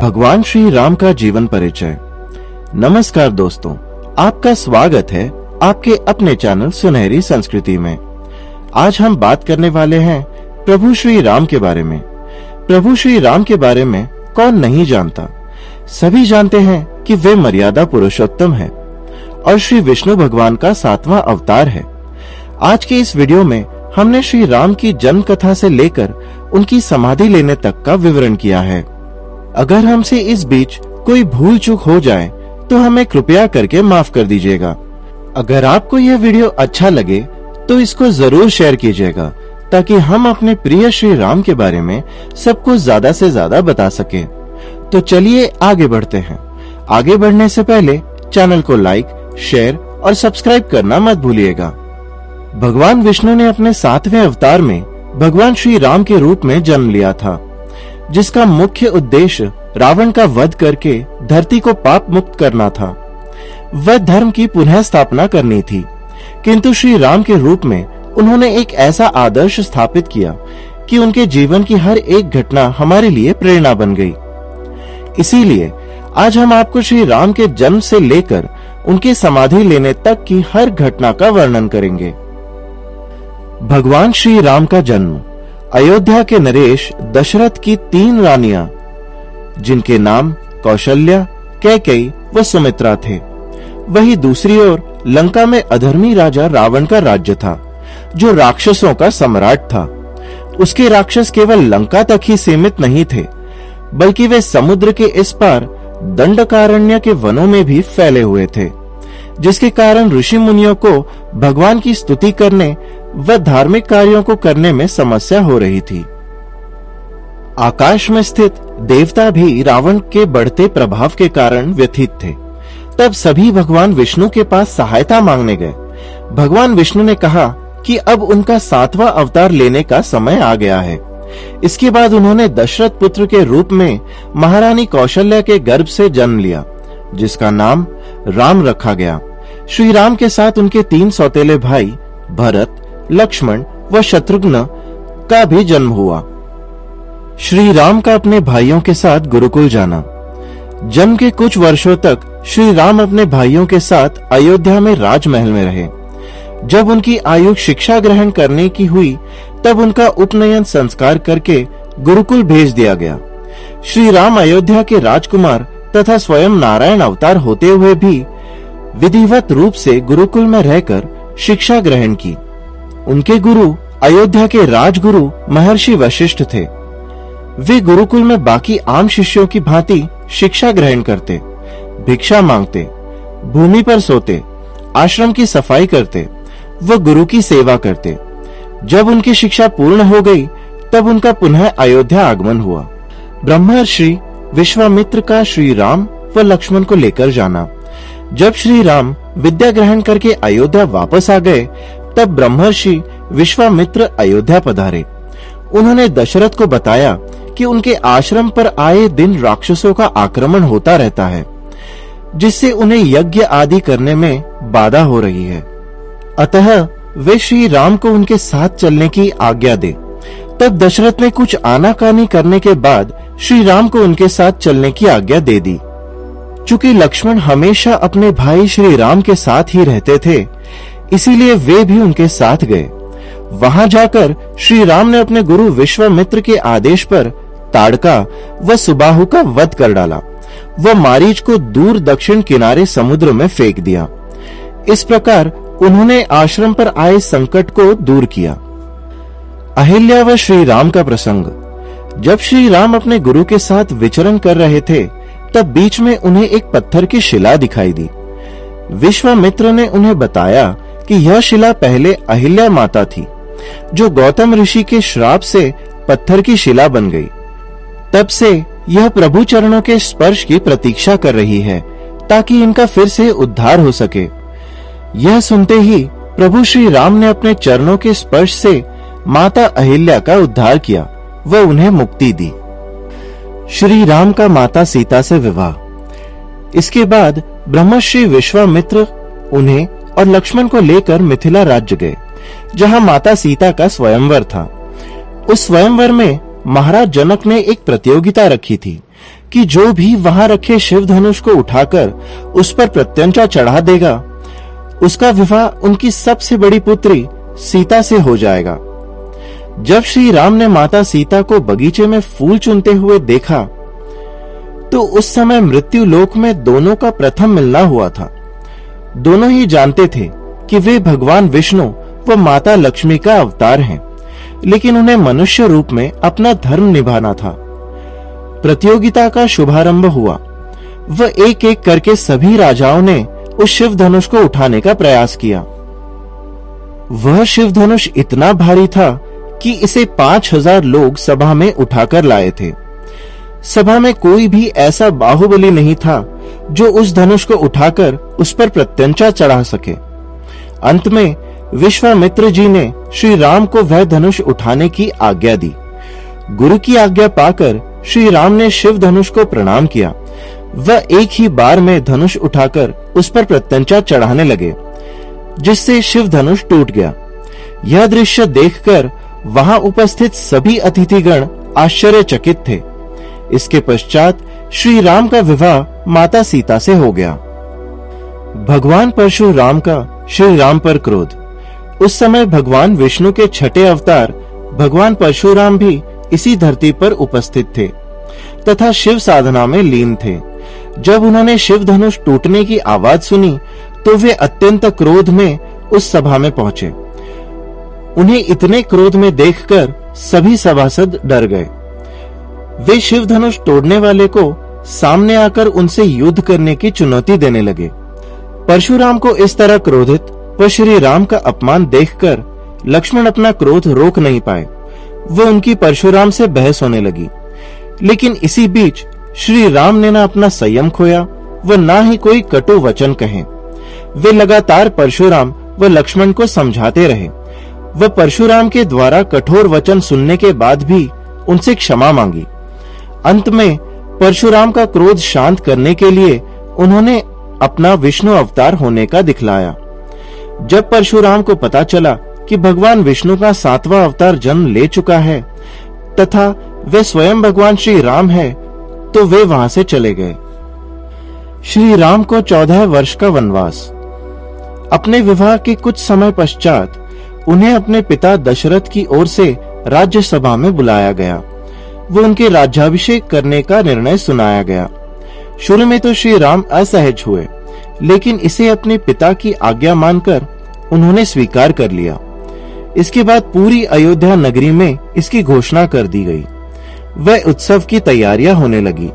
भगवान श्री राम का जीवन परिचय। नमस्कार दोस्तों, आपका स्वागत है आपके अपने चैनल सुनहरी संस्कृति में। आज हम बात करने वाले हैं प्रभु श्री राम के बारे में। प्रभु श्री राम के बारे में कौन नहीं जानता। सभी जानते हैं कि वे मर्यादा पुरुषोत्तम है और श्री विष्णु भगवान का 7वां अवतार है। आज के इस वीडियो में हमने श्री राम की जन्म कथा से लेकर उनकी समाधि लेने तक का विवरण किया है। अगर हमसे इस बीच कोई भूल चूक हो जाए तो हमें कृपया करके माफ कर दीजिएगा। अगर आपको यह वीडियो अच्छा लगे तो इसको जरूर शेयर कीजिएगा ताकि हम अपने प्रिय श्री राम के बारे में सबको ज्यादा से ज्यादा बता सके। तो चलिए आगे बढ़ते हैं। आगे बढ़ने से पहले चैनल को लाइक, शेयर और सब्सक्राइब करना मत भूलिएगा। भगवान विष्णु ने अपने 7वें अवतार में भगवान श्री राम के रूप में जन्म लिया था, जिसका मुख्य उद्देश्य रावण का वध करके धरती को पाप मुक्त करना था। वह धर्म की पुनः स्थापना करनी थी, किंतु श्री राम के रूप में उन्होंने एक ऐसा आदर्श स्थापित किया कि उनके जीवन की हर एक घटना हमारे लिए प्रेरणा बन गई। इसीलिए आज हम आपको श्री राम के जन्म से लेकर उनके समाधि लेने तक की हर घटना का वर्णन करेंगे। भगवान श्री राम का जन्म अयोध्या के नरेश दशरथ की 3 रानियां, जिनके नाम कौशल्या, कैकेयी व सुमित्रा थे। वही दूसरी ओर लंका में अधर्मी राजा रावण का राज्य था, जो राक्षसों का सम्राट था। उसके राक्षस केवल लंका तक ही सीमित नहीं थे, बल्कि वे समुद्र के इस पार दंडकारण्य के वनों में भी फैले हुए थे, जिसके कारण ऋषि मुनियों को भगवान की स्तुति करने व धार्मिक कार्यों को करने में समस्या हो रही थी। आकाश में स्थित देवता भी रावण के बढ़ते प्रभाव के कारण व्यथित थे। तब सभी भगवान विष्णु के पास सहायता मांगने गए। भगवान विष्णु ने कहा कि अब उनका 7वां अवतार लेने का समय आ गया है। इसके बाद उन्होंने दशरथ पुत्र के रूप में महारानी कौशल्या के गर्भ से जन्म लिया, जिसका नाम राम रखा गया। श्री राम के साथ उनके 3 सौतेले भाई भरत, लक्ष्मण व शत्रुघ्न का भी जन्म हुआ। श्री राम का अपने भाइयों के साथ गुरुकुल जाना। जन्म के कुछ वर्षों तक श्री राम अपने भाइयों के साथ अयोध्या में राजमहल में रहे। जब उनकी आयु शिक्षा ग्रहण करने की हुई, तब उनका उपनयन संस्कार करके गुरुकुल भेज दिया गया। श्री राम अयोध्या के राजकुमार तथा स्वयं नारायण अवतार होते हुए भी विधिवत रूप से गुरुकुल में रहकर शिक्षा ग्रहण की। उनके गुरु अयोध्या के राजगुरु महर्षि वशिष्ठ थे। वे गुरुकुल में बाकी आम शिष्यों की भांति शिक्षा ग्रहण करते, भिक्षा मांगते, भूमि पर सोते, आश्रम की सफाई करते व गुरु की सेवा करते। जब उनकी शिक्षा पूर्ण हो गई, तब उनका पुनः अयोध्या आगमन हुआ। ब्रह्मर्षि विश्वामित्र का श्री राम व लक्ष्मण को लेकर जाना। जब श्री राम विद्या ग्रहण करके अयोध्या वापस आ गए, तब ब्रह्मर्षि विश्वामित्र अयोध्या पधारे। उन्होंने दशरथ को बताया कि उनके आश्रम पर आए दिन राक्षसों का आक्रमण होता रहता है, जिससे उन्हें यज्ञ आदि करने में बाधा हो रही है। अतः वे श्री राम को उनके साथ चलने की आज्ञा दे। तब दशरथ ने कुछ आनाकानी करने के बाद श्री राम को उनके साथ चलने की आज्ञा दे दी। चूंकि लक्ष्मण हमेशा अपने भाई श्री राम के साथ ही रहते थे, इसीलिए वे भी उनके साथ गए। वहां जाकर श्री राम ने अपने गुरु विश्वामित्र के आदेश पर ताड़का व सुबाहु का वध कर डाला व मारीच को दूर दक्षिण किनारे समुद्र में फेंक दिया। इस प्रकार उन्होंने आश्रम पर आए संकट को दूर किया। अहिल्या व श्री राम का प्रसंग। जब श्री राम अपने गुरु के साथ विचरण कर रहे थे, तब बीच में उन्हें एक पत्थर की शिला दिखाई दी। विश्वामित्र ने उन्हें बताया कि यह शिला पहले अहिल्या माता थी, जो गौतम ऋषि के श्राप से पत्थर की शिला बन गई। तब से यह प्रभु चरणों के स्पर्श की प्रतीक्षा कर रही है, ताकि इनका फिर से उद्धार हो सके। यह सुनते ही प्रभु श्री राम ने अपने चरणों के स्पर्श से माता अहिल्या का उद्धार किया व उन्हें मुक्ति दी। श्री राम का माता सीता से विवाह। इसके बाद ब्रह्मर्षि विश्वामित्र उन्हें और लक्ष्मण को लेकर मिथिला राज्य गए, जहां माता सीता का स्वयंवर था। उस स्वयंवर में महाराज जनक ने एक प्रतियोगिता रखी थी कि जो भी वहां रखे शिव धनुष को उठाकर उस पर प्रत्यंचा चढ़ा देगा, उसका विवाह उनकी सबसे बड़ी पुत्री सीता से हो जाएगा। जब श्री राम ने माता सीता को बगीचे में फूल चुनते हुए देखा तो उस समय मृत्यु लोक में दोनों का प्रथम मिलना हुआ था। दोनों ही जानते थे कि वे भगवान विष्णु व माता लक्ष्मी का अवतार हैं, लेकिन उन्हें मनुष्य रूप में अपना धर्म निभाना था। प्रतियोगिता का शुभारंभ हुआ। वह एक एक करके सभी राजाओं ने उस शिव धनुष को उठाने का प्रयास किया। वह शिव धनुष इतना भारी था कि इसे 5000 लोग सभा में उठाकर लाए थे। सभा में कोई भी ऐसा बाहुबली नहीं था जो उस धनुष को उठाकर उस पर प्रत्यंचा चढ़ा सके। अंत में विश्वामित्र जी ने श्री राम को वह धनुष उठाने की आज्ञा दी। गुरु की आज्ञा पाकर श्री राम ने शिव धनुष को प्रणाम किया। वह एक ही बार में धनुष उठाकर उस पर प्रत्यंचा चढ़ाने लगे, जिससे शिव धनुष टूट गया। यह दृश्य देखकर वहां उपस्थित सभी अतिथिगण आश्चर्यचकित थे। इसके पश्चात श्री राम का विवाह माता सीता से हो गया। भगवान परशुराम का श्री राम पर क्रोध। उस समय भगवान विष्णु के छठे अवतार भगवान परशुराम भी इसी धरती पर उपस्थित थे तथा शिव साधना में लीन थे। जब उन्होंने शिव धनुष टूटने की आवाज सुनी तो वे अत्यंत क्रोध में उस सभा में पहुंचे। उन्हें इतने क्रोध में देखकर सभी सभासद डर गए। वे शिव धनुष तोड़ने वाले को सामने आकर उनसे युद्ध करने की चुनौती देने लगे। परशुराम को इस तरह क्रोधित व श्री राम का अपमान देखकर लक्ष्मण अपना क्रोध रोक नहीं पाए। वह उनकी परशुराम से बहस होने लगी, लेकिन इसी बीच श्री राम ने न अपना संयम खोया व न ही कोई कटु वचन कहे। वे लगातार परशुराम व लक्ष्मण को समझाते रहे। वह परशुराम के द्वारा कठोर वचन सुनने के बाद भी उनसे क्षमा मांगी। अंत में परशुराम का क्रोध शांत करने के लिए उन्होंने अपना विष्णु अवतार होने का दिखलाया। जब परशुराम को पता चला कि भगवान विष्णु का 7वां अवतार जन्म ले चुका है तथा वे स्वयं भगवान श्री राम है, तो वे वहां से चले गए। श्री राम को 14 वर्ष का वनवास। अपने विवाह के कुछ समय पश्चात उन्हें अपने पिता दशरथ की ओर से राज्यसभा में बुलाया गया। वो उनके राज्याभिषेक करने का निर्णय सुनाया गया। शुरू में तो श्री राम असहज हुए, लेकिन इसे अपने पिता की आज्ञा मानकर उन्होंने स्वीकार कर लिया। इसके बाद पूरी अयोध्या नगरी में इसकी घोषणा कर दी गई। वह उत्सव की तैयारियां होने लगी।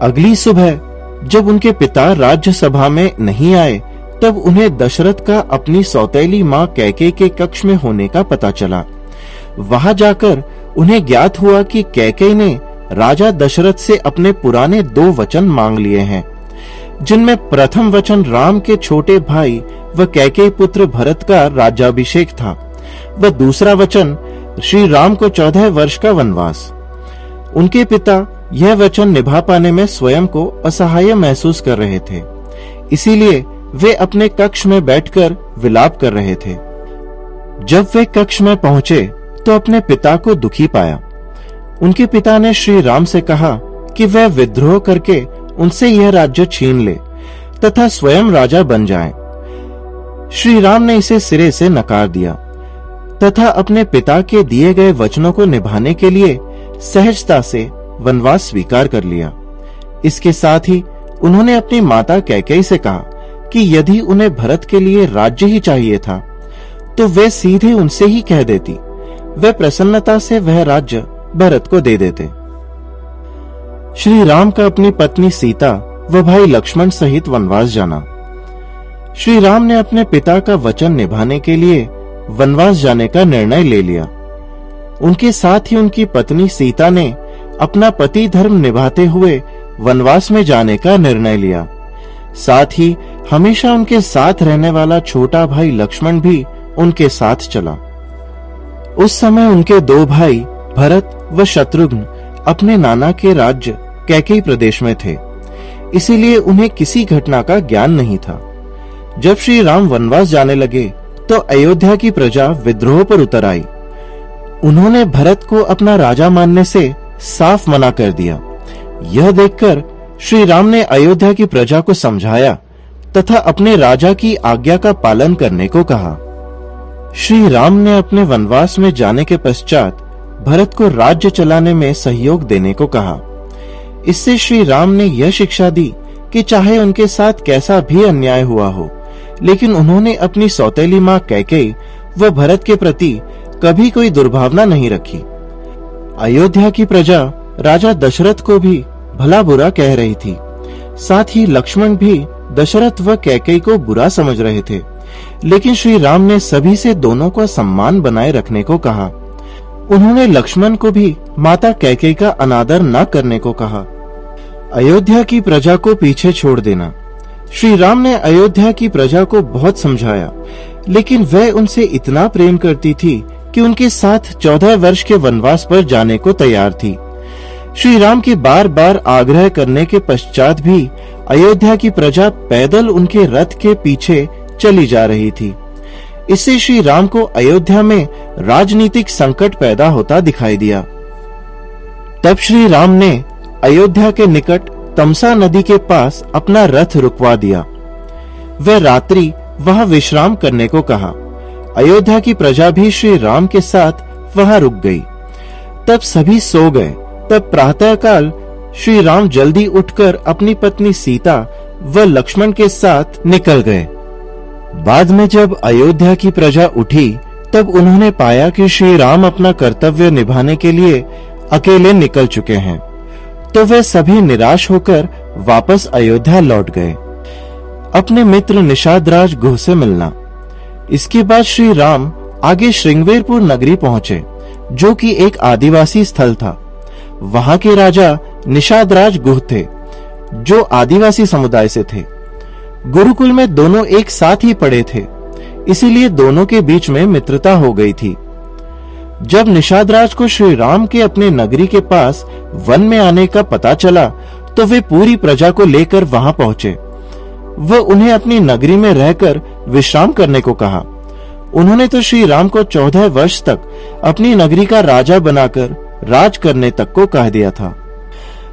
अगली सुबह जब उनके पिता राज्यसभा में नहीं आए, तब उन्हें दशरथ का अपनी सौतेली मां कैकेयी के कक्ष में होने का पता चला। वहां जाकर उन्हें ज्ञात हुआ कि कैकेयी ने राजा दशरथ से अपने पुराने 2 वचन मांग लिए हैं, जिनमें प्रथम वचन राम के छोटे भाई व कैकेयी पुत्र भरत का राज्याभिषेक था, व दूसरा वचन श्री राम को 14 वर्ष का वनवास। उनके पिता यह वचन निभा पाने में स्वयं को असहाय महसूस कर रहे थे, इसीलिए वे अपने कक्ष में बैठकर विलाप कर रहे थे। जब वे कक्ष में पहुंचे तो अपने पिता को दुखी पाया। उनके पिता ने श्री राम से कहा कि वह विद्रोह करके उनसे यह राज्य छीन ले तथा स्वयं राजा बन जाएं। श्री राम ने इसे सिरे से नकार दिया तथा अपने पिता के दिए गए वचनों को निभाने के लिए सहजता से वनवास स्वीकार कर लिया। इसके साथ ही उन्होंने अपनी माता कैकेयी से कहा कि यदि उन्हें भरत के लिए राज्य ही चाहिए था तो वे सीधे उनसे ही कह देती। वे प्रसन्नता से वह राज्य भरत को दे देते। श्री राम का अपनी पत्नी सीता व भाई लक्ष्मण सहित वनवास जाना। श्री राम ने अपने पिता का वचन निभाने के लिए वनवास जाने का निर्णय ले लिया। उनके साथ ही उनकी पत्नी सीता ने अपना पति धर्म निभाते हुए वनवास में जाने का निर्णय लिया। साथ ही हमेशा उनके साथ रहने वाला छोटा भाई लक्ष्मण भी उनके साथ चला। उस समय उनके 2 भाई भरत व शत्रुघ्न अपने नाना के राज्य कैकेयी प्रदेश में थे, इसीलिए उन्हें किसी घटना का ज्ञान नहीं था। जब श्री राम वनवास जाने लगे तो अयोध्या की प्रजा विद्रोह पर उतर आई। उन्होंने भरत को अपना राजा मानने से साफ मना कर दिया। यह देखकर श्री राम ने अयोध्या की प्रजा को समझाया तथा अपने राजा की आज्ञा का पालन करने को कहा। श्री राम ने अपने वनवास में जाने के पश्चात भरत को राज्य चलाने में सहयोग देने को कहा। इससे श्री राम ने यह शिक्षा दी कि चाहे उनके साथ कैसा भी अन्याय हुआ हो, लेकिन उन्होंने अपनी सौतेली मां कैकेयी व भरत के प्रति कभी कोई दुर्भावना नहीं रखी। अयोध्या की प्रजा राजा दशरथ को भी भला बुरा कह रही थी। साथ ही लक्ष्मण भी दशरथ व कैकेयी को बुरा समझ रहे थे, लेकिन श्री राम ने सभी से दोनों का सम्मान बनाए रखने को कहा। उन्होंने लक्ष्मण को भी माता कैकेयी का अनादर न करने को कहा। अयोध्या की प्रजा को पीछे छोड़ देना। श्री राम ने अयोध्या की प्रजा को बहुत समझाया, लेकिन वह उनसे इतना प्रेम करती थी कि उनके साथ 14 वर्ष के वनवास पर जाने को तैयार थी। श्री राम के बार बार आग्रह करने के पश्चात भी अयोध्या की प्रजा पैदल उनके रथ के पीछे चली जा रही थी। इससे श्री राम को अयोध्या में राजनीतिक संकट पैदा होता दिखाई दिया। तब श्री राम ने अयोध्या के निकट तमसा नदी के पास अपना रथ रुकवा दिया। वह रात्रि वहां विश्राम करने को कहा। अयोध्या की प्रजा भी श्री राम के साथ वहां रुक गई। तब सभी सो गए। तब प्रातःकाल श्री राम जल्दी उठकर अपनी पत्नी सीता व लक्ष्मण के साथ निकल गए। बाद में जब अयोध्या की प्रजा उठी, तब उन्होंने पाया कि श्री राम अपना कर्तव्य निभाने के लिए अकेले निकल चुके हैं। तो वे सभी निराश होकर वापस अयोध्या लौट गए। अपने मित्र निषादराज गुह से मिलना। इसके बाद श्री राम आगे श्रृंगवेरपुर नगरी पहुंचे, जो कि एक आदिवासी स्थल था। वहां के राजा निषादराज गुह थे, जो आदिवासी समुदाय से थे। गुरुकुल में दोनों एक साथ ही पढ़े थे, इसीलिए दोनों के बीच में मित्रता हो गई थी। जब निषादराज को श्री राम के अपने नगरी के पास वन में आने का पता चला, तो वे पूरी प्रजा को लेकर वहां पहुंचे। वह उन्हें अपनी नगरी में रहकर विश्राम करने को कहा। उन्होंने तो श्री राम को 14 वर्ष तक अपनी नगरी का राजा बनाकर राज करने तक को कह दिया था।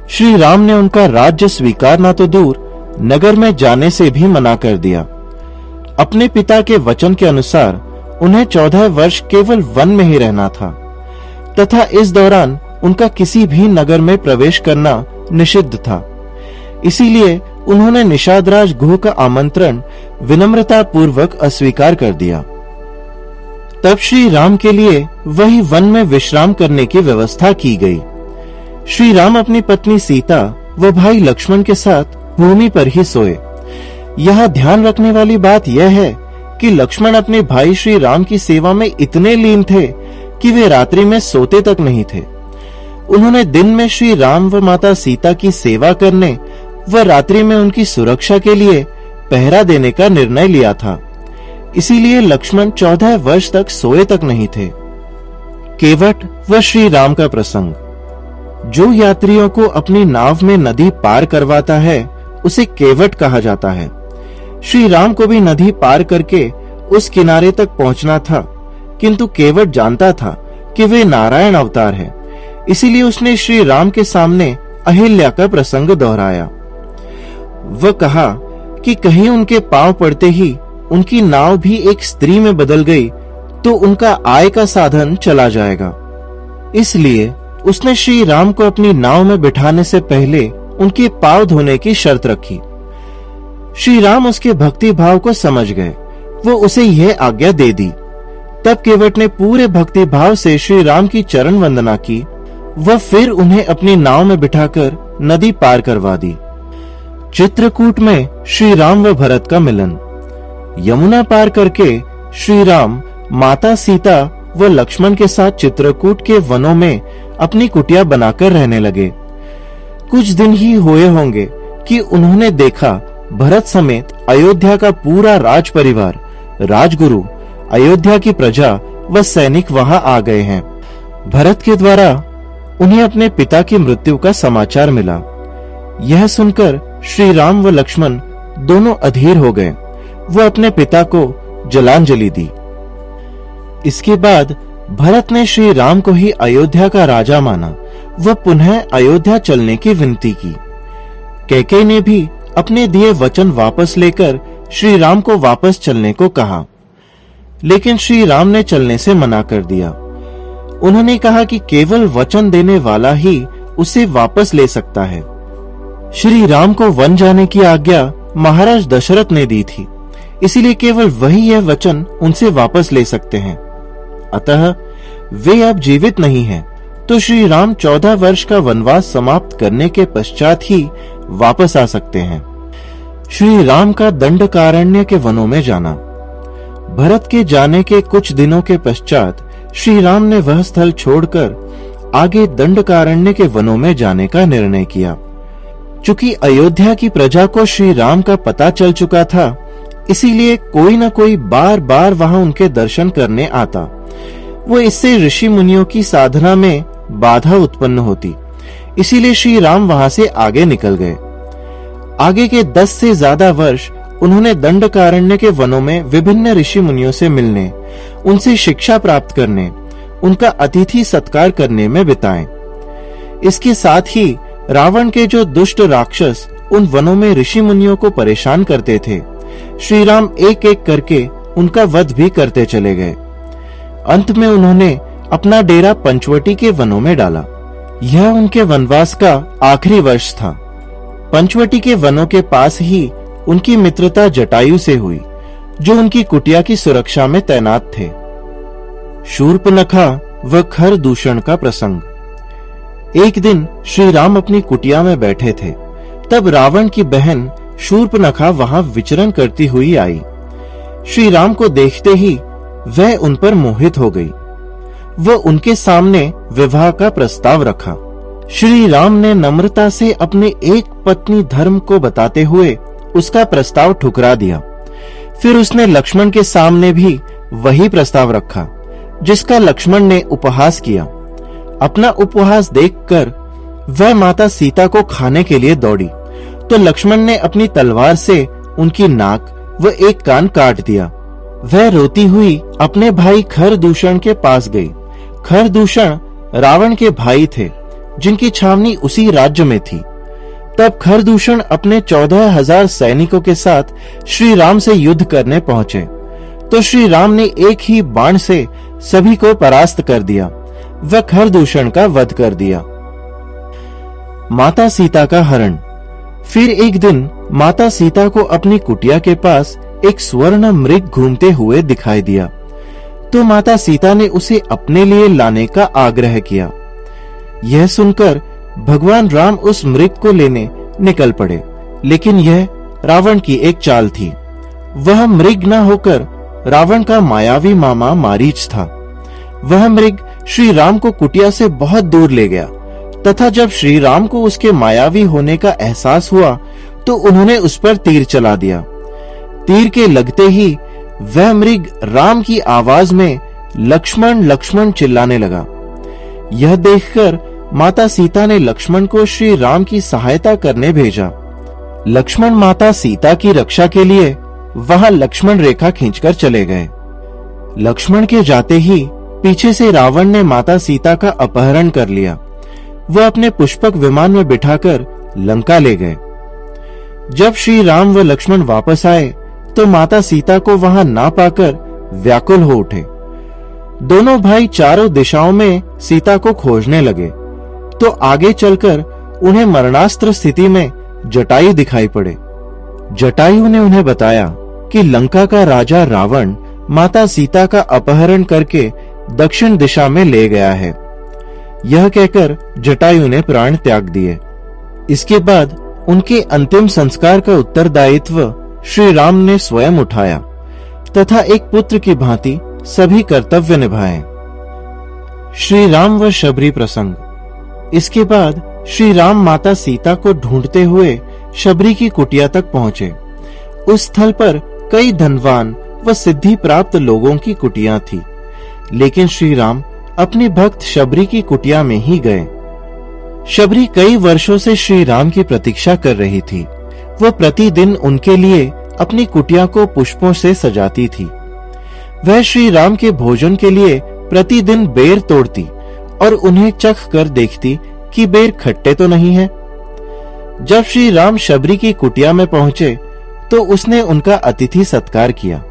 श्री राम ने उनका राज्य स्वीकारना तो दूर, नगर में जाने से भी मना कर दिया। अपने पिता के वचन के अनुसार उन्हें 14 वर्ष केवल वन में ही रहना था, तथा इस दौरान उनका किसी भी नगर में प्रवेश करना निषिद्ध था। इसीलिए उन्होंने निषादराज गुह का आमंत्रण विनम्रता पूर्वक अस्वीकार कर दिया। तब श्री राम के लिए वही वन में विश्राम करने की व्यवस्था की गई। श्री राम अपनी पत्नी सीता व भाई लक्ष्मण के साथ भूमि पर ही सोए। यहाँ ध्यान रखने वाली बात यह है कि लक्ष्मण अपने भाई श्री राम की सेवा में इतने लीन थे कि वे रात्रि में सोते तक नहीं थे। उन्होंने दिन में श्री राम व माता सीता की सेवा करने व रात्रि में उनकी सुरक्षा के लिए पहरा देने का निर्णय लिया था। इसीलिए लक्ष्मण 14 वर्ष तक सोए तक नहीं थे। केवट व श्री राम का प्रसंग। जो यात्रियों को अपनी नाव में नदी पार करवाता है, उसे केवट कहा जाता है। श्री राम को भी नदी पार करके उस किनारे तक पहुंचना था, किंतु केवट जानता था कि वे नारायण अवतार है। इसीलिए उसने श्री राम के सामने अहिल्या का प्रसंग दोहराया। वह कहा कि कहीं उनके पांव पड़ते ही उनकी नाव भी एक स्त्री में बदल गई तो उनका आय का साधन चला जाएगा। इसलिए उसने श्री राम को अपनी नाव में बिठाने से पहले उनके पांव धोने की शर्त रखी। श्री राम उसके भक्ति भाव को समझ गए। वो उसे यह आज्ञा दे दी। तब केवट ने पूरे भक्ति भाव से श्री राम की चरण वंदना की। वह फिर उन्हें अपनी नाव में बिठाकर नदी पार करवा दी। चित्रकूट में श्री राम व भरत का मिलन। यमुना पार करके श्री राम माता सीता व लक्ष्मण के साथ चित्रकूट के वनों में अपनी कुटिया बनाकर रहने लगे। कुछ दिन ही हुए होंगे कि उन्होंने देखा भरत समेत अयोध्या का पूरा राज परिवार, राजगुरु, अयोध्या की प्रजा व सैनिक वहां आ गए हैं। भरत के द्वारा उन्हें अपने पिता की मृत्यु का समाचार मिला। यह सुनकर श्री राम व लक्ष्मण दोनों अधीर हो गए। वह अपने पिता को जलांजलि दी। इसके बाद भरत ने श्री राम को ही अयोध्या का राजा माना वह पुनः अयोध्या चलने की विनती की। कैकेयी ने भी अपने दिए वचन वापस लेकर श्री राम को वापस चलने को कहा, लेकिन श्री राम ने चलने से मना कर दिया। उन्होंने कहा कि केवल वचन देने वाला ही उसे वापस ले सकता है। श्री राम को वन जाने की आज्ञा महाराज दशरथ ने दी थी, इसीलिए केवल वही यह वचन उनसे वापस ले सकते हैं। अतः वे अब जीवित नहीं हैं, तो श्री राम 14 वर्ष का वनवास समाप्त करने के पश्चात ही वापस आ सकते हैं। श्री राम का दंडकारण्य के वनों में जाना। भरत के जाने के कुछ दिनों के पश्चात श्री राम ने वह स्थल छोड़कर आगे दंडकारण्य के वनों में जाने का निर्णय किया। चूंकि अयोध्या की प्रजा को श्री राम का पता चल चुका था, इसीलिए कोई न कोई बार बार वहां उनके दर्शन करने आता। वो इससे ऋषि मुनियों की साधना में बाधा उत्पन्न होती, इसीलिए श्री राम वहां से आगे निकल गए। आगे के 10 से ज्यादा वर्ष उन्होंने दंडकारण्य के वनों में विभिन्न ऋषि मुनियों से मिलने, उनसे शिक्षा प्राप्त करने, उनका अतिथि सत्कार करने में बिताए। इसके साथ ही रावण के जो दुष्ट राक्षस उन वनों में ऋषि मुनियों को परेशान करते थे, श्री राम एक एक करके उनका वध भी करते चले गए। अंत में उन्होंने अपना डेरा पंचवटी के वनों में डाला। यह उनके वनवास का आखिरी वर्ष था। पंचवटी के वनों के पास ही उनकी मित्रता जटायु से हुई, जो उनकी कुटिया की सुरक्षा में तैनात थे। शूर्पनखा व खरदूषण का प्रसंग। एक दिन श्री राम अपनी कुटिया में बैठे थे, तब रावण की बहन शूर्पनखा वहां विचरण करती हुई आई। श्री राम को देखते ही वह उन पर मोहित हो गई। वह उनके सामने विवाह का प्रस्ताव रखा। श्री राम ने नम्रता से अपने एक पत्नी धर्म को बताते हुए उसका प्रस्ताव ठुकरा दिया। फिर उसने लक्ष्मण के सामने भी वही प्रस्ताव रखा, जिसका लक्ष्मण ने उपहास किया। अपना उपहास देखकर वह माता सीता को खाने के लिए दौड़ी, तो लक्ष्मण ने अपनी तलवार से उनकी नाक व एक कान काट दिया। वह रोती हुई अपने भाई खरदूषण के पास गई। खरदूषण रावण के भाई थे, जिनकी छावनी उसी राज्य में थी। तब खरदूषण अपने 14,000 सैनिकों के साथ श्री राम से युद्ध करने पहुंचे, तो श्री राम ने एक ही बाण से सभी को परास्त कर दिया। वह खरदूषण का वध कर दिया। माता सीता का हरण। फिर एक दिन माता सीता को अपनी कुटिया के पास एक स्वर्ण मृग घूमते हुए दिखाई दिया, तो माता सीता ने उसे अपने लिए लाने का आग्रह किया। यह सुनकर भगवान राम उस मृग को लेने निकल पड़े, लेकिन यह रावण की एक चाल थी। वह मृग न होकर रावण का मायावी मामा मारीच था। वह मृग श्री राम को कुटिया से बहुत दूर ले गया, तथा जब श्री राम को उसके मायावी होने का एहसास हुआ, तो उन्होंने उस पर तीर चला दिया। तीर के लगते ही वह मृग राम की आवाज में लक्ष्मण लक्ष्मण चिल्लाने लगा। यह देखकर माता सीता ने लक्ष्मण को श्री राम की सहायता करने भेजा। लक्ष्मण माता सीता की रक्षा के लिए वहां लक्ष्मण रेखा खींचकर चले गए। लक्ष्मण के जाते ही पीछे से रावण ने माता सीता का अपहरण कर लिया। वह अपने पुष्पक विमान में बिठाकर लंका ले गए। जब श्री राम व लक्ष्मण वापस आए, तो माता सीता को वहां ना पाकर व्याकुल हो उठे। दोनों भाई चारों दिशाओं में सीता को खोजने लगे, तो आगे चलकर उन्हें मरणास्त्र स्थिति में जटायु दिखाई पड़े। जटायु ने उन्हें बताया कि लंका का राजा रावण माता सीता का अपहरण करके दक्षिण दिशा में ले गया है। यह कहकर जटायु ने प्राण त्याग दिए। इसके बाद उनके अंतिम संस्कार का उत्तरदायित्व श्री राम ने स्वयं उठाया, तथा एक पुत्र की भांति सभी कर्तव्य निभाए। श्री राम व शबरी प्रसंग। इसके बाद श्री राम माता सीता को ढूंढते हुए शबरी की कुटिया तक पहुंचे। उस स्थल पर कई धनवान व सिद्धि प्राप्त लोगों की कुटिया थी, लेकिन श्री राम अपनी भक्त शबरी की कुटिया में ही गए। शबरी कई वर्षों से श्री राम की प्रतीक्षा कर रही थी। वह प्रतिदिन उनके लिए अपनी कुटिया को पुष्पों से सजाती थी। वह श्री राम के भोजन के लिए प्रतिदिन बेर तोड़ती और उन्हें चख कर देखती कि बेर खट्टे तो नहीं है। जब श्री राम शबरी की कुटिया में पहुंचे तो उसने उनका अतिथि सत्कार किया।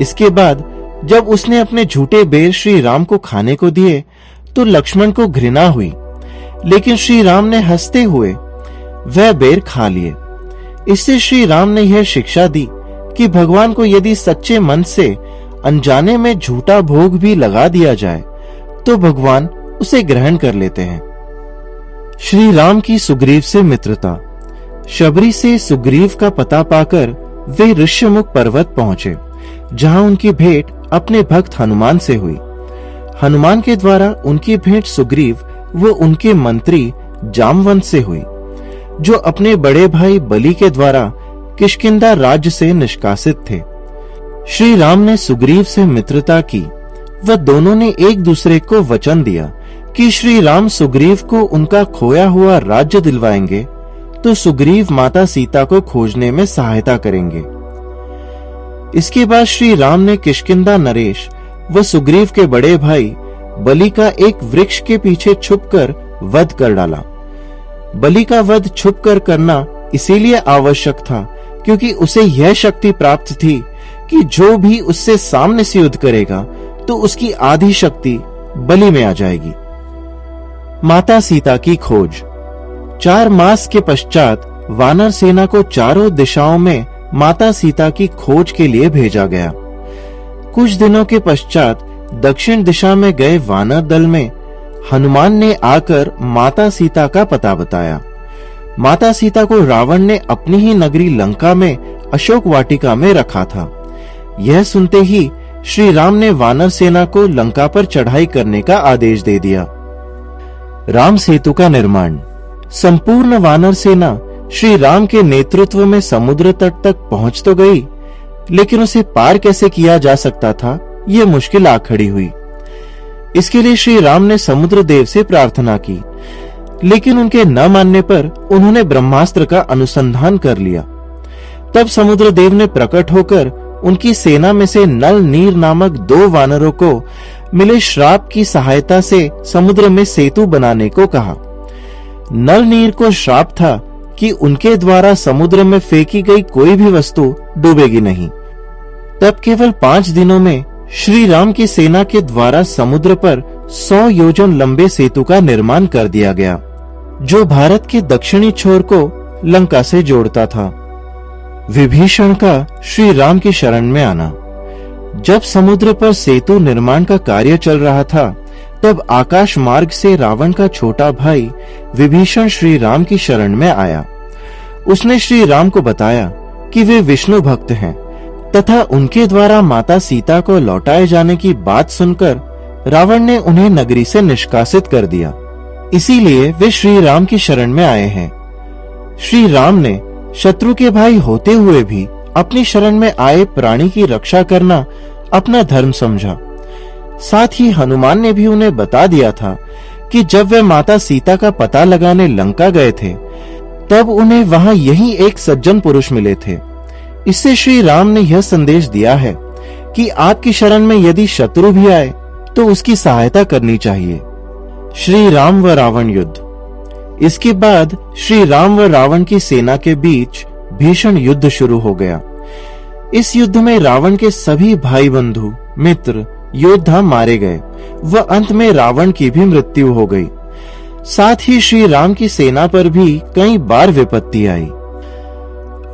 इसके बाद जब उसने अपने झूठे बेर श्री राम को खाने को दिए तो लक्ष्मण को घृणा हुई, लेकिन श्री राम ने हंसते हुए वह बेर खा लिए। इससे श्री राम ने यह शिक्षा दी कि भगवान को यदि सच्चे मन से अनजाने में झूठा भोग भी लगा दिया जाए तो भगवान उसे ग्रहण कर लेते हैं। श्री राम की सुग्रीव से मित्रता। शबरी से सुग्रीव का पता पाकर वे ऋष्यमुख पर्वत पहुंचे, जहां उनकी भेंट अपने भक्त हनुमान से हुई। हनुमान के द्वारा उनकी भेंट सुग्रीव व उनके मंत्री जामवंत से हुई, जो अपने बड़े भाई बलि के द्वारा किष्किंधा राज्य से निष्कासित थे। श्री राम ने सुग्रीव से मित्रता की व दोनों ने एक दूसरे को वचन दिया कि श्री राम सुग्रीव को उनका खोया हुआ राज्य दिलवाएंगे तो सुग्रीव माता सीता को खोजने में सहायता करेंगे। इसके बाद श्री राम ने किष्किंधा नरेश व सुग्रीव के बड़े भाई बलि का एक वृक्ष के पीछे छुपकर वध कर डाला। बलि का वध छुपकर करना इसीलिए आवश्यक था क्योंकि उसे यह शक्ति प्राप्त थी कि जो भी उससे सामने से युद्ध करेगा तो उसकी आधी शक्ति बलि में आ जाएगी। माता सीता की खोज। 4 मास के पश्चात वानर सेना को चारों दिशाओं में माता सीता की खोज के लिए भेजा गया। कुछ दिनों के पश्चात दक्षिण दिशा में गए वानर दल में हनुमान ने आकर माता सीता का पता बताया। माता सीता को रावण ने अपनी ही नगरी लंका में अशोक वाटिका में रखा था। यह सुनते ही श्री राम ने वानर सेना को लंका पर चढ़ाई करने का आदेश दे दिया। राम सेतु का निर्माण। संपूर्ण वानर सेना श्री राम के नेतृत्व में समुद्र तट तक पहुंच तो गई, लेकिन उसे पार कैसे किया जा सकता था, यह मुश्किल आ खड़ी हुई। इसके लिए श्री राम ने समुद्र देव से प्रार्थना की, लेकिन उनके न मानने पर उन्होंने ब्रह्मास्त्र का अनुसंधान कर लिया। तब समुद्र देव ने प्रकट होकर उनकी सेना में से नल नीर नामक 2 वानरों को मिले श्राप की सहायता से समुद्र में सेतु बनाने को कहा। नल नीर को श्राप था कि उनके द्वारा समुद्र में फेंकी गई कोई भी वस्तु डूबेगी नहीं। तब केवल 5 दिनों में श्री राम की सेना के द्वारा समुद्र पर 100 योजन लंबे सेतु का निर्माण कर दिया गया, जो भारत के दक्षिणी छोर को लंका से जोड़ता था। विभीषण का श्री राम की शरण में आना। जब समुद्र पर सेतु निर्माण का कार्य चल रहा था, तब आकाश मार्ग से रावण का छोटा भाई विभीषण श्री राम की शरण में आया। उसने श्री राम को बताया कि वे विष्णु भक्त हैं तथा उनके द्वारा माता सीता को लौटाए जाने की बात सुनकर रावण ने उन्हें नगरी से निष्कासित कर दिया। इसीलिए वे श्री राम की शरण में आए हैं। श्री राम ने शत्रु के भाई होते हुए भी अपनी शरण में आए प्राणी की रक्षा करना अपना धर्म समझा। साथ ही हनुमान ने भी उन्हें बता दिया था कि जब वे माता सीता का पता लगाने लंका गए थे, तब उन्हें वहां यही एक सज्जन पुरुष मिले थे। इससे श्री राम ने यह संदेश दिया है कि आपकी शरण में यदि शत्रु भी आए तो उसकी सहायता करनी चाहिए। श्री राम व रावण युद्ध। इसके बाद श्री राम व रावण की सेना के बीच भीषण युद्ध शुरू हो गया। इस युद्ध में रावण के सभी भाई बंधु मित्र योद्धा मारे गए व अंत में रावण की भी मृत्यु हो गई। साथ ही श्री राम की सेना पर भी कई बार विपत्ति आई।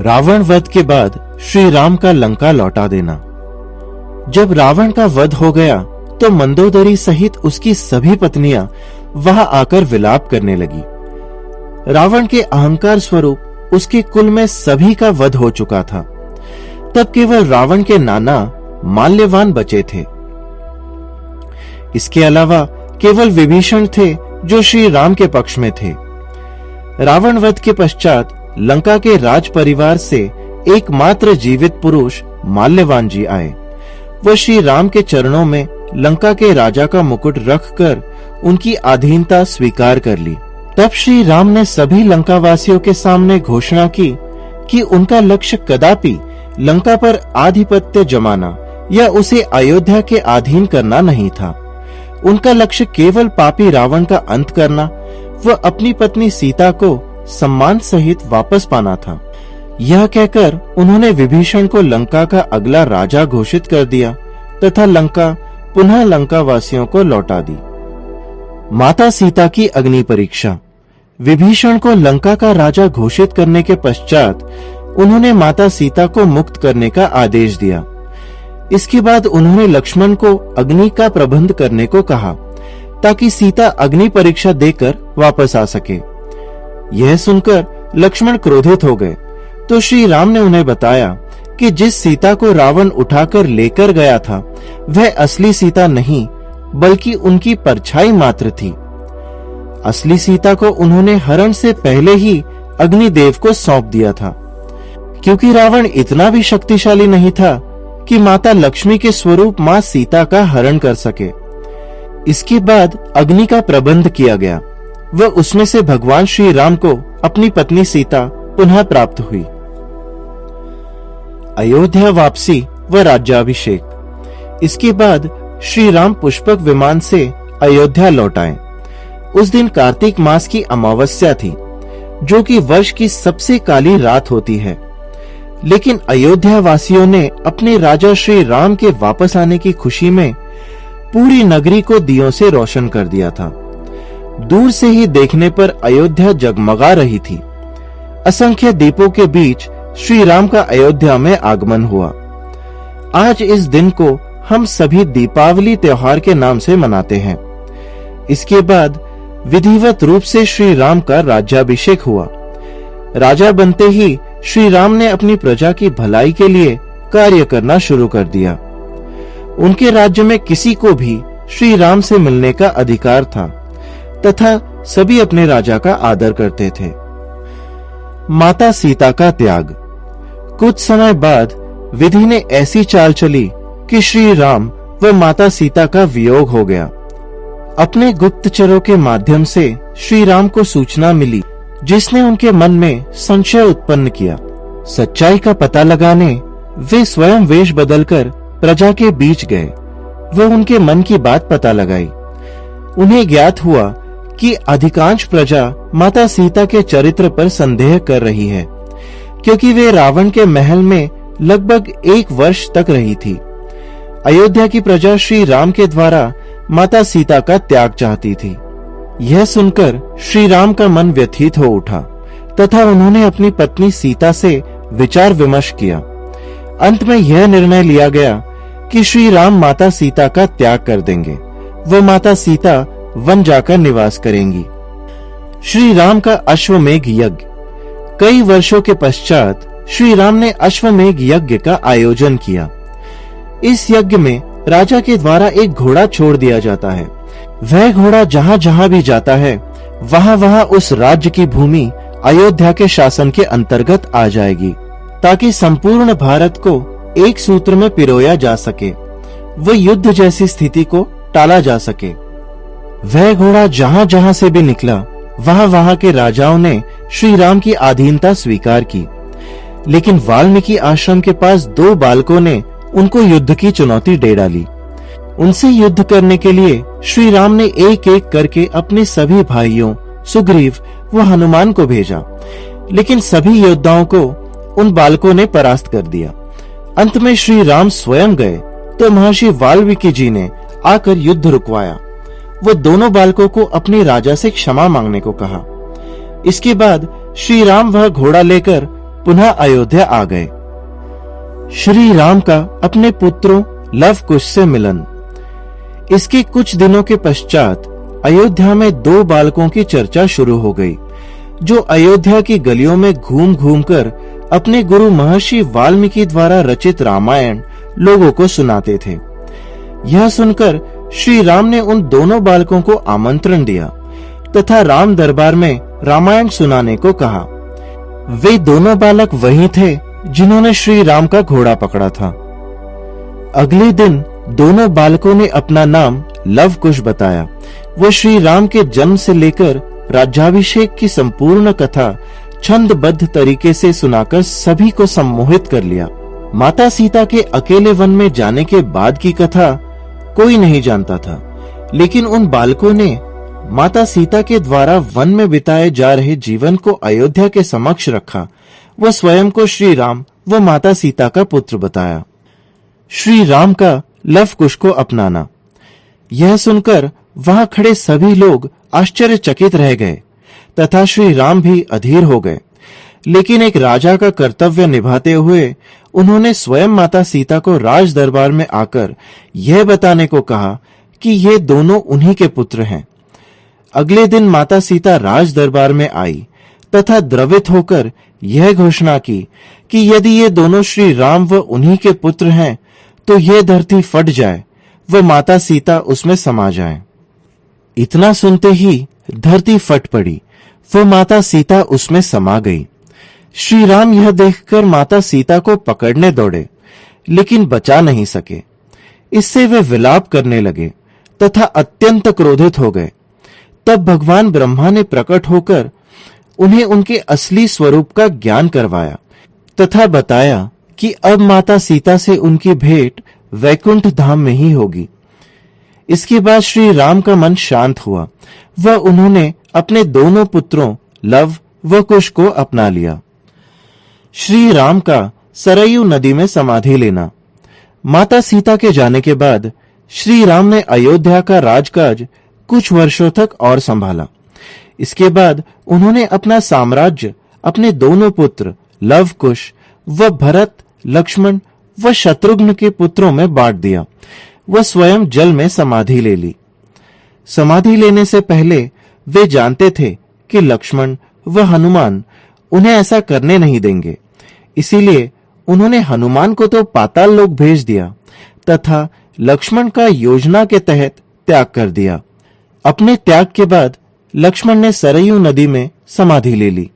रावण वध के बाद श्री राम का लंका लौटा देना। जब रावण का वध हो गया तो मंदोदरी सहित उसकी सभी पत्नियां वहां आकर विलाप करने लगी। रावण के अहंकार स्वरूप उसके कुल में सभी का वध हो चुका था। तब केवल रावण के नाना माल्यवान बचे थे। इसके अलावा केवल विभीषण थे जो श्री राम के पक्ष में थे। रावण वध के पश्चात लंका के राज परिवार से एकमात्र जीवित पुरुष माल्यवान जी आए। वह श्री राम के चरणों में लंका के राजा का मुकुट रखकर उनकी अधीनता स्वीकार कर ली। तब श्री राम ने सभी लंका वासियों के सामने घोषणा की कि उनका लक्ष्य कदापि लंका पर आधिपत्य जमाना या उसे अयोध्या के अधीन करना नहीं था। उनका लक्ष्य केवल पापी रावण का अंत करना वह अपनी पत्नी सीता को सम्मान सहित वापस पाना था। यह कहकर उन्होंने विभीषण को लंका का अगला राजा घोषित कर दिया तथा लंका पुनः लंका वासियों को लौटा दी। माता सीता की अग्नि परीक्षा। विभीषण को लंका का राजा घोषित करने के पश्चात उन्होंने माता सीता को मुक्त करने का आदेश दिया। इसके बाद उन्होंने लक्ष्मण को अग्नि का प्रबंध करने को कहा ताकि सीता अग्नि परीक्षा देकर वापस आ सके। यह सुनकर लक्ष्मण क्रोधित हो गए तो श्री राम ने उन्हें बताया कि जिस सीता को रावण उठाकर लेकर गया था वह असली सीता नहीं बल्कि उनकी परछाई मात्र थी। असली सीता को उन्होंने हरण से पहले ही अग्निदेव को सौंप दिया था, क्योंकि रावण इतना भी शक्तिशाली नहीं था कि माता लक्ष्मी के स्वरूप मां सीता का हरण कर सके। इसके बाद अग्नि का प्रबंध किया गया व उसमें से भगवान श्री राम को अपनी पत्नी सीता पुनः प्राप्त हुई। अयोध्या वापसी व राज्याभिषेक। इसके बाद श्री राम पुष्पक विमान से अयोध्या लौट आए। उस दिन कार्तिक मास की अमावस्या थी, जो कि वर्ष की सबसे काली रात होती है। लेकिन अयोध्या वासियों ने अपने राजा श्री राम के वापस आने की खुशी में पूरी नगरी को दियों से रोशन कर दिया था। दूर से ही देखने पर अयोध्या जगमगा रही थी। असंख्य दीपों के बीच श्री राम का अयोध्या में आगमन हुआ। आज इस दिन को हम सभी दीपावली त्योहार के नाम से मनाते हैं। इसके बाद विधिवत रूप से श्री राम का राज्याभिषेक हुआ। राजा बनते ही श्री राम ने अपनी प्रजा की भलाई के लिए कार्य करना शुरू कर दिया। उनके राज्य में किसी को भी श्री राम से मिलने का अधिकार था तथा सभी अपने राजा का आदर करते थे। माता सीता का त्याग। कुछ समय बाद विधि ने ऐसी चाल चली कि श्री राम व माता सीता का वियोग हो गया। अपने गुप्तचरों के माध्यम से श्री राम को सूचना मिली, जिसने उनके मन में संशय उत्पन्न किया। सच्चाई का पता लगाने वे स्वयं वेश बदलकर प्रजा के बीच गए व उनके मन की बात पता लगाई। उन्हें ज्ञात हुआ कि अधिकांश प्रजा माता सीता के चरित्र पर संदेह कर रही है, क्योंकि वे रावण के महल में लगभग 1 वर्ष तक रही थी। अयोध्या की प्रजा श्री राम के द्वारा माता सीता का त्याग चाहती थी। यह सुनकर श्री राम का मन व्यथित हो उठा तथा उन्होंने अपनी पत्नी सीता से विचार विमर्श किया। अंत में यह निर्णय लिया गया कि श्री राम माता सीता का त्याग कर देंगे व माता सीता वन जाकर निवास करेंगी। श्री राम का अश्वमेघ यज्ञ। कई वर्षों के पश्चात श्री राम ने अश्वमेघ यज्ञ का आयोजन किया। इस यज्ञ में राजा के द्वारा एक घोड़ा छोड़ दिया जाता है। वह घोड़ा जहां जहां भी जाता है वहां वहां उस राज्य की भूमि अयोध्या के शासन के अंतर्गत आ जाएगी, ताकि संपूर्ण भारत को एक सूत्र में पिरोया जा सके व युद्ध जैसी स्थिति को टाला जा सके। वह घोड़ा जहां जहां से भी निकला वहां वहां के राजाओं ने श्री राम की अधीनता स्वीकार की। लेकिन वाल्मीकि आश्रम के पास 2 बालकों ने उनको युद्ध की चुनौती दे डाली। उनसे युद्ध करने के लिए श्री राम ने एक एक करके अपने सभी भाइयों सुग्रीव व हनुमान को भेजा, लेकिन सभी योद्धाओं को उन बालकों ने परास्त कर दिया। अंत में श्री राम स्वयं गए तो महर्षि वाल्मीकि जी ने आकर युद्ध रुकवाया। वो दोनों बालकों को अपने राजा से क्षमा मांगने को कहा। इसके बाद श्री राम वह घोड़ा लेकर पुनः अयोध्या आ गए। श्री राम का अपने पुत्रों लव कुश से मिलन। इसके कुछ दिनों के पश्चात अयोध्या में 2 बालकों की चर्चा शुरू हो गई, जो अयोध्या की गलियों में घूम घूम कर अपने गुरु महर्षि वाल्मीकि द्वारा रचित रामायण लोगों को सुनाते थे। यह सुनकर श्री राम ने उन दोनों बालकों को आमंत्रण दिया तथा राम दरबार में रामायण सुनाने को कहा। वे दोनों बालक वही थे जिन्होंने श्री राम का घोड़ा पकड़ा था। अगले दिन दोनों बालकों ने अपना नाम लव कुश बताया। वो श्री राम के जन्म से लेकर राज्याभिषेक की संपूर्ण कथा छंदबद्ध तरीके से सुनाकर सभी को सम्मोहित कर लिया। माता सीता के अकेले वन में जाने के बाद की कथा कोई नहीं जानता था, लेकिन उन बालकों ने माता सीता के द्वारा वन में बिताए जा रहे जीवन को अयोध्या के समक्ष रखा व स्वयं को श्री राम व माता सीता का पुत्र बताया। श्री राम का लव कुश को अपनाना। यह सुनकर वहां खड़े सभी लोग आश्चर्यचकित रह गए तथा श्री राम भी अधीर हो गए। लेकिन एक राजा का कर्तव्य निभाते हुए उन्होंने स्वयं माता सीता को राज दरबार में आकर यह बताने को कहा कि ये दोनों उन्हीं के पुत्र हैं। अगले दिन माता सीता राज दरबार में आई तथा द्रवित होकर यह घोषणा की कि यदि ये दोनों श्री राम व उन्हीं के पुत्र हैं तो यह धरती फट जाए व माता सीता उसमें समा जाए। इतना सुनते ही धरती फट पड़ी व माता सीता उसमें समा गई। श्री राम यह देखकर माता सीता को पकड़ने दौड़े, लेकिन बचा नहीं सके। इससे वे विलाप करने लगे तथा अत्यंत क्रोधित हो गए। तब भगवान ब्रह्मा ने प्रकट होकर उन्हें उनके असली स्वरूप का ज्ञान करवाया तथा बताया कि अब माता सीता से उनकी भेंट वैकुंठ धाम में ही होगी। इसके बाद श्री राम का मन शांत हुआ व उन्होंने अपने दोनों पुत्रों लव व कुश को अपना लिया। श्री राम का सरयू नदी में समाधि लेना। माता सीता के जाने के बाद श्री राम ने अयोध्या का राजकाज कुछ वर्षों तक और संभाला। इसके बाद उन्होंने अपना साम्राज्य अपने दोनों पुत्र लव कुश व भरत लक्ष्मण व शत्रुघ्न के पुत्रों में बांट दिया व स्वयं जल में समाधि ले ली। समाधि लेने से पहले वे जानते थे कि लक्ष्मण व हनुमान उन्हें ऐसा करने नहीं देंगे। इसीलिए उन्होंने हनुमान को तो पाताल लोक भेज दिया तथा लक्ष्मण का योजना के तहत त्याग कर दिया। अपने त्याग के बाद लक्ष्मण ने सरयू नदी में समाधि ले ली।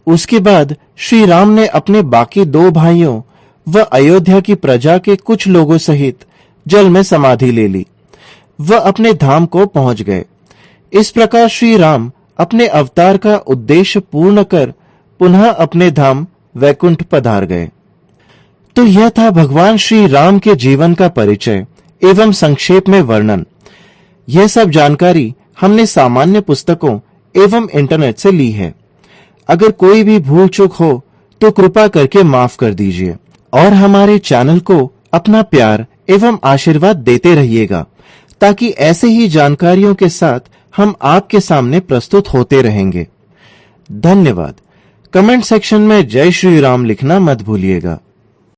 उसके बाद श्री राम ने अपने बाकी दो भाइयों व अयोध्या की प्रजा के कुछ लोगों सहित जल में समाधि ले ली व अपने धाम को पहुंच गए। इस प्रकार श्री राम अपने अवतार का उद्देश्य पूर्ण कर पुनः अपने धाम वैकुंठ पधार गए। तो यह था भगवान श्री राम के जीवन का परिचय एवं संक्षेप में वर्णन। यह सब जानकारी हमने सामान्य पुस्तकों एवं इंटरनेट से ली है। अगर कोई भी भूल चूक हो तो कृपा करके माफ कर दीजिए और हमारे चैनल को अपना प्यार एवं आशीर्वाद देते रहिएगा ताकि ऐसे ही जानकारियों के साथ हम आपके सामने प्रस्तुत होते रहेंगे। धन्यवाद। कमेंट सेक्शन में जय श्री राम लिखना मत भूलिएगा।